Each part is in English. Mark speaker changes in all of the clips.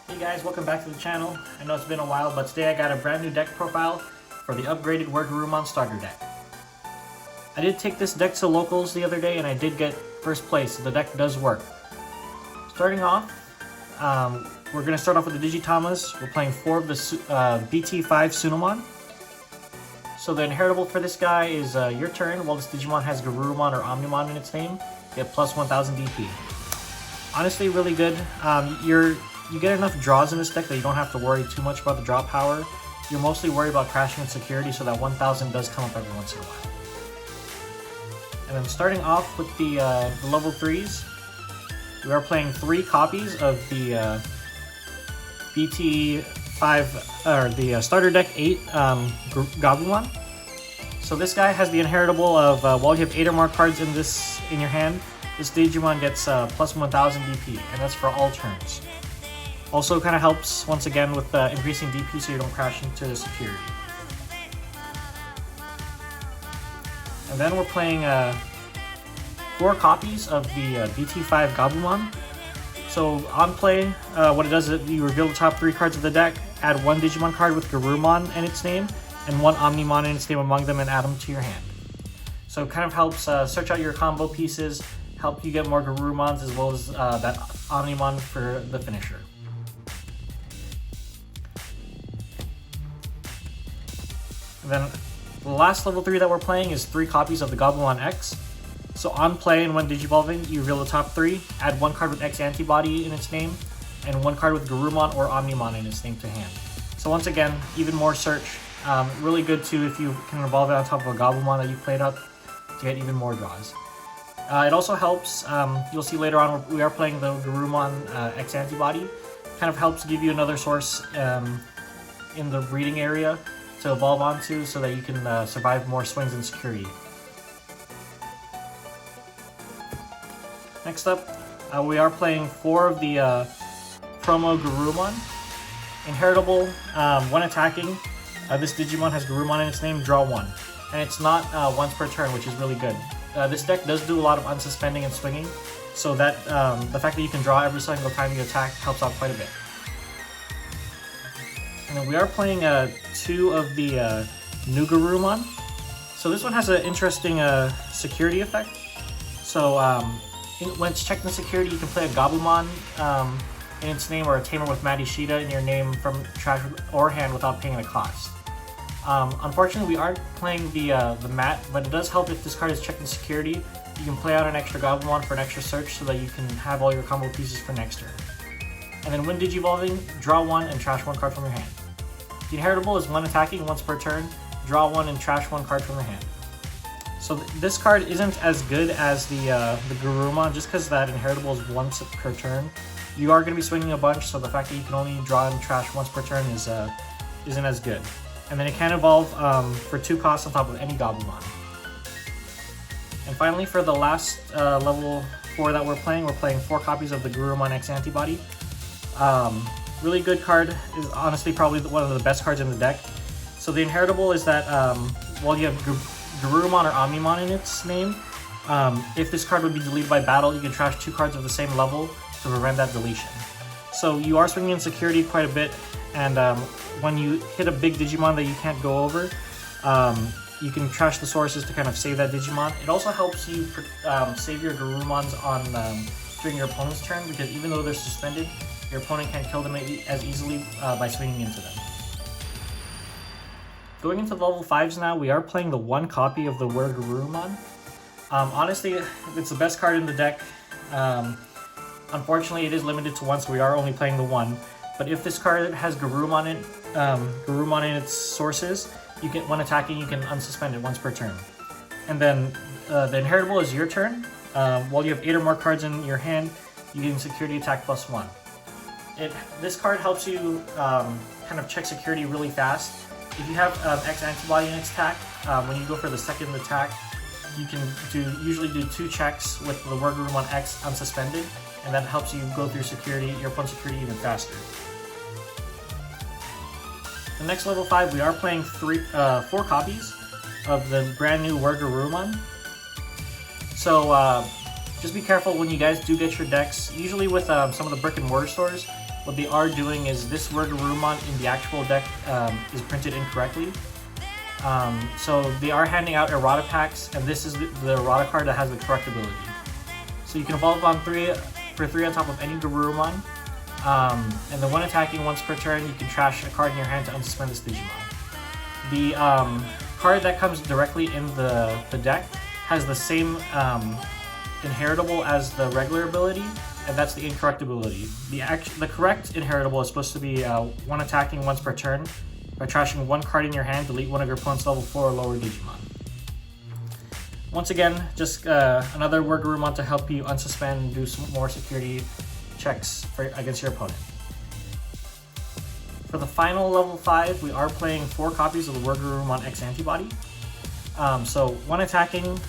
Speaker 1: Hey guys, welcome back to the channel. I know it's been a while, but today I got a brand new deck profile for the upgraded Metalgarurumon starter deck. I did take this deck to locals the other day and I did get first place, so the deck does work. Starting off, we're going to start off with the Digitamas. We're playing 4 of the BT5 Sunamon. So the inheritable for this guy is your turn. While this Digimon has Garurumon or Omnimon in its name, get plus 1000 DP. Honestly, really good. You get enough draws in this deck that you don't have to worry too much about the draw power. You're mostly worried about crashing and security, so that 1000 does come up every once in a while. And then starting off with the level 3s, we are playing 3 copies of the BT5, or the starter deck 8 Gabumon. So this guy has the inheritable of, while you have 8 or more cards in your hand, this Digimon gets plus 1000 DP, and that's for all turns. Also kind of helps, once again, with increasing DP so you don't crash into security. And then we're playing 4 copies of the BT5 Gabumon. So on play, what it does is you reveal the top 3 cards of the deck, add 1 Digimon card with Garurumon in its name, and 1 Omnimon in its name among them, and add them to your hand. So it kind of helps search out your combo pieces, help you get more Garurumons, as well as that Omnimon for the finisher. And then the last level 3 that we're playing is 3 copies of the Gabumon X. So on play and when digivolving, you reveal the top 3, add 1 card with X antibody in its name, and 1 card with Garurumon or Omnimon in its name to hand. So once again, even more search. Really good too if you can evolve it on top of a Gabumon that you played up to get even more draws. It also helps, you'll see later on, we are playing the Garurumon X antibody. Kind of helps give you another source in the breeding area to evolve onto so that you can survive more swings in security. Next up, we are playing 4 of the promo Garurumon. Inheritable, when attacking, this Digimon has Garurumon in its name, draw 1. And it's not once per turn, which is really good. This deck does do a lot of unsuspending and swinging, so that the fact that you can draw every single time you attack helps out quite a bit. And then we are playing 2 of the new Garurumon. So this one has an interesting security effect. So when it's checked in security, you can play a Gabumon in its name, or a Tamer with Madishita in your name from trash or hand without paying the cost. Unfortunately, we aren't playing the mat, but it does help if this card is checked in security. You can play out an extra Gabumon for an extra search so that you can have all your combo pieces for next turn. And then when digivolving, draw 1 and trash 1 card from your hand. The inheritable is when attacking once per turn, draw 1 and trash 1 card from your hand. So this card isn't as good as the Garurumon, just because that inheritable is once per turn. You are going to be swinging a bunch, so the fact that you can only draw and trash once per turn isn't as good. And then it can evolve for 2 costs on top of any Gabumon. And finally, for the last level 4 that we're playing 4 copies of the Garurumon X antibody. Really good card, is honestly probably one of the best cards in the deck. So the inheritable is that while you have Garurumon or Omnimon in its name, if this card would be deleted by battle, you can trash 2 cards of the same level to prevent that deletion. So you are swinging in security quite a bit, and when you hit a big Digimon that you can't go over, you can trash the sources to kind of save that Digimon. It also helps you save your Garurumons during your opponent's turn, because even though they're suspended, your opponent can't kill them as easily by swinging into them. Going into level 5s now, we are playing the 1 copy of the Metalgarurumon. Honestly, it's the best card in the deck. Unfortunately, it is limited to 1, so we are only playing the 1. But if this card has Garurumon in its sources, you can, when attacking, you can unsuspend it once per turn. And then the inheritable is your turn. While you have 8 or more cards in your hand, you can security attack plus 1. This card helps you kind of check security really fast. If you have X antibody in its attack, when you go for the second attack, you can usually do 2 checks with the Metalgarurumon X unsuspended, and that helps you go through your opponent's security even faster. The next level 5, we are playing 4 copies of the brand new Metalgarurumon. So just be careful when you guys do get your decks. Usually with some of the brick and mortar stores, what they are doing is this Garurumon in the actual deck is printed incorrectly. So they are handing out errata packs, and this is the errata card that has the correct ability. So you can evolve on 3 for 3 on top of any Garurumon, and then when attacking once per turn, you can trash a card in your hand to unsuspend this Digimon. The card that comes directly in the deck has the same inheritable as the regular ability, and that's the incorrect ability. The correct inheritable is supposed to be one attacking once per turn. By trashing 1 card in your hand, delete one of your opponent's level 4 or lower Digimon. Once again, just another Garurumon to help you unsuspend and do some more security checks against your opponent. For the final level 5, we are playing 4 copies of the Garurumon X Antibody. So when attacking,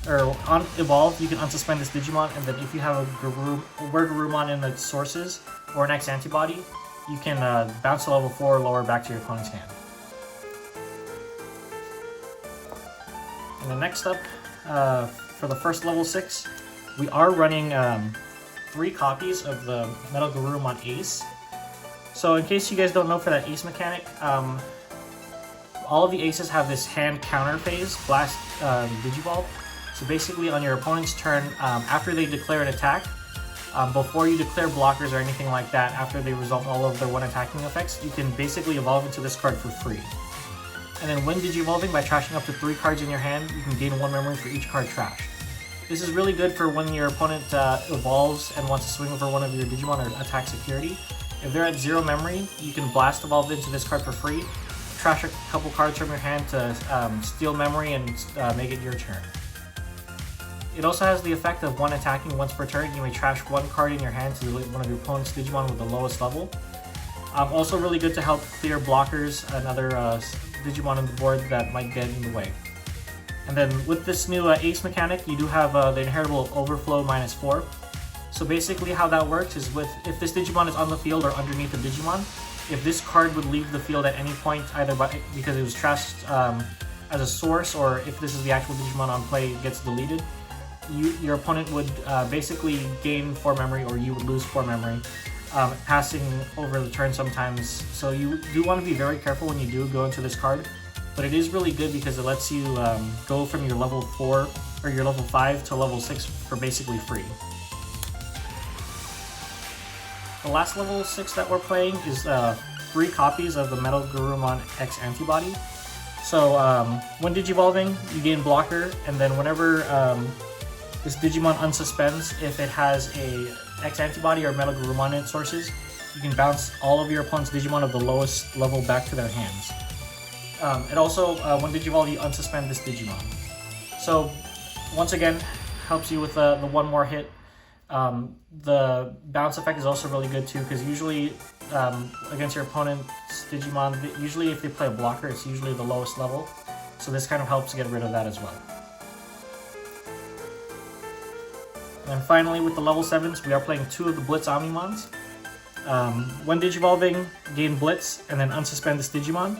Speaker 1: or on evolve, you can unsuspend this Digimon, and then if you have a Garurumon in the sources or an X Antibody, you can bounce to level 4 or lower back to your opponent's hand. And then next up, for the first level 6, we are running 3 copies of the Metalgarurumon Ace. So in case you guys don't know, for that Ace mechanic, all of the Aces have this hand counter phase, Blast Digivolve. So basically on your opponent's turn, after they declare an attack, before you declare blockers or anything like that, after they resolve all of their one attacking effects, you can basically evolve into this card for free. And then when digivolving, by trashing up to 3 cards in your hand, you can gain 1 memory for each card trashed. This is really good for when your opponent evolves and wants to swing over one of your Digimon or attack security. If they're at 0 memory, you can blast evolve into this card for free, trash a couple cards from your hand to steal memory and make it your turn. It also has the effect of one attacking once per turn. You may trash 1 card in your hand to delete one of your opponent's Digimon with the lowest level. Also really good to help clear blockers and other Digimon on the board that might get in the way. And then with this new Ace mechanic, you do have the inheritable Overflow -4. So basically how that works is if this Digimon is on the field or underneath the Digimon, if this card would leave the field at any point, either because it was trashed as a source, or if this is the actual Digimon on play, it gets deleted, your opponent would basically gain 4 memory, or you would lose 4 memory, passing over the turn sometimes. So you do want to be very careful when you do go into this card, but it is really good because it lets you go from your level 4 or your level 5 to level 6 for basically free. The last level 6 that we're playing is 3 copies of the Metalgarurumon X Antibody. So when digivolving, you gain blocker, and then whenever this Digimon unsuspends, if it has a X Antibody or Metalgarurumon in its sources, you can bounce all of your opponent's Digimon of the lowest level back to their hands. It also, when digivolve, you unsuspend this Digimon. So once again, helps you with the 1 more hit. The bounce effect is also really good too, because usually against your opponent's Digimon, usually if they play a blocker, it's usually the lowest level. So this kind of helps get rid of that as well. And finally, with the level 7s, we are playing 2 of the Blitz Omnimons. When digivolving, gain Blitz, and then unsuspend this Digimon.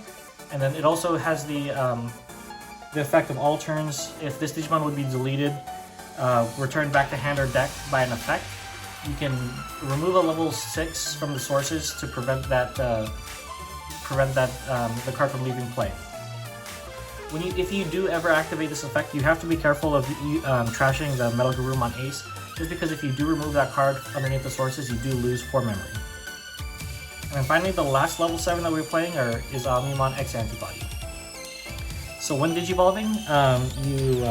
Speaker 1: And then it also has the effect of all turns. If this Digimon would be deleted, return back to hand or deck by an effect, you can remove a level 6 from the sources to prevent that the card from leaving play. If you do ever activate this effect, you have to be careful of trashing the Metalgarurumon Ace, just because if you do remove that card underneath the sources, you do lose 4 memory. And then finally, the last level 7 that we're playing is Omnimon X Antibody. So when digivolving, you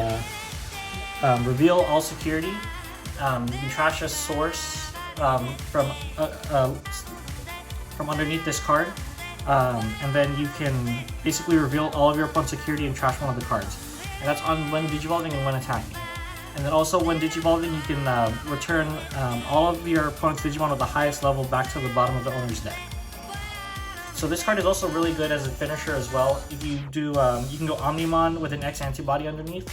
Speaker 1: reveal all security. You can trash a source from underneath this card. And then you can basically reveal all of your opponent's security and trash one of the cards. And that's on when digivolving and when attacking. And then also when digivolving, you can return all of your opponent's Digimon with the highest level back to the bottom of the owner's deck. So this card is also really good as a finisher as well. If you do, you can go Omnimon with an X Antibody underneath,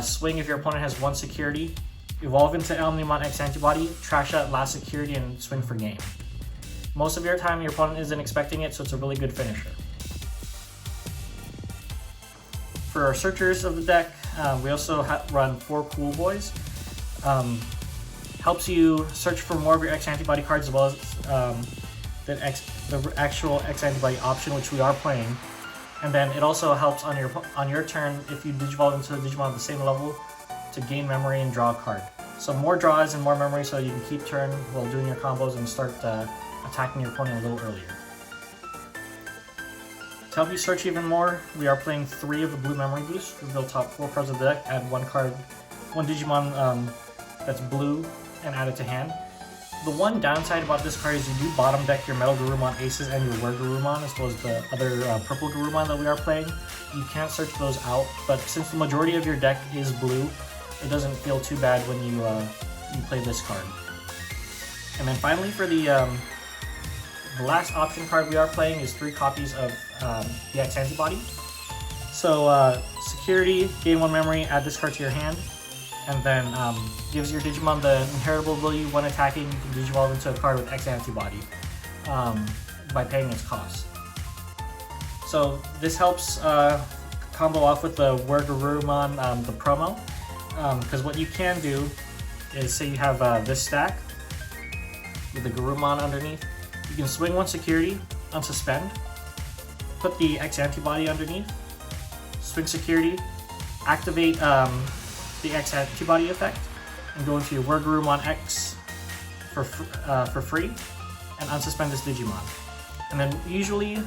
Speaker 1: swing if your opponent has 1 security, evolve into Omnimon X Antibody, trash that last security, and swing for game. Most of your time, your opponent isn't expecting it, so it's a really good finisher. For our searchers of the deck, we also run 4 Cool Boys. helps you search for more of your X antibody cards as well as the actual X antibody option, which we are playing. And then it also helps on your turn if you digivolve into a Digimon of the same level to gain memory and draw a card. So more draws and more memory so you can keep turn while doing your combos and start attacking your opponent a little earlier. To help you search even more, we are playing 3 of the blue memory boosts. Reveal top 4 cards of the deck, add one Digimon that's blue, and add it to hand. The one downside about this card is you do bottom deck your Metalgarurumon aces and your Garurumon, as well as the other purple Garurumon that we are playing. You can't search those out, but since the majority of your deck is blue, it doesn't feel too bad when you play this card. And then finally, for the last option card we are playing is 3 copies of the X antibody. So security, gain 1 memory, add this card to your hand, and then gives your Digimon the inheritable ability when attacking. You can digivolve into a card with X antibody by paying its cost. So this helps combo off with the Garurumon, the promo, because what you can do is, say you have this stack with the Garurumon underneath, you can swing 1 security, unsuspend, put the X antibody underneath, swing security, activate the X antibody effect, and go into your Garurumon X for free, and unsuspend this Digimon. And then usually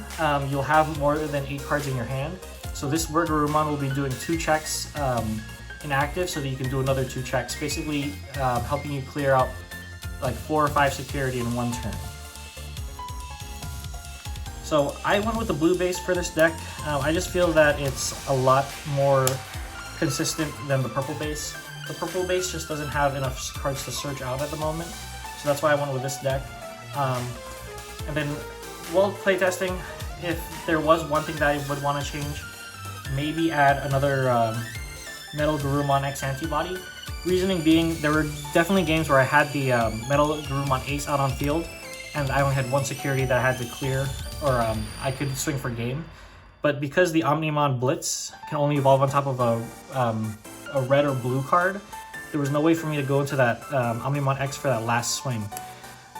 Speaker 1: you'll have more than 8 cards in your hand, so this Garurumon will be doing 2 checks inactive, so that you can do another 2 checks, basically helping you clear out like 4 or 5 security in 1 turn. So I went with the blue base for this deck. I just feel that it's a lot more consistent than the purple base. The purple base just doesn't have enough cards to search out at the moment, so that's why I went with this deck. And then while playtesting, if there was one thing that I would want to change, maybe add another Metalgarurumon X antibody. Reasoning being, there were definitely games where I had the Metalgarurumon ace out on field, and I only had 1 security that I had to clear, or I could swing for game. But because the Omnimon Blitz can only evolve on top of a red or blue card, there was no way for me to go into that Omnimon X for that last swing.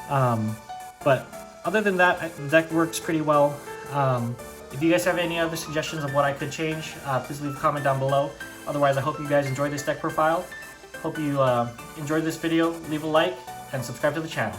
Speaker 1: But other than that, the deck works pretty well. If you guys have any other suggestions of what I could change, please leave a comment down below. Otherwise, I hope you guys enjoyed this deck profile. Hope you enjoyed this video. Leave a like and subscribe to the channel.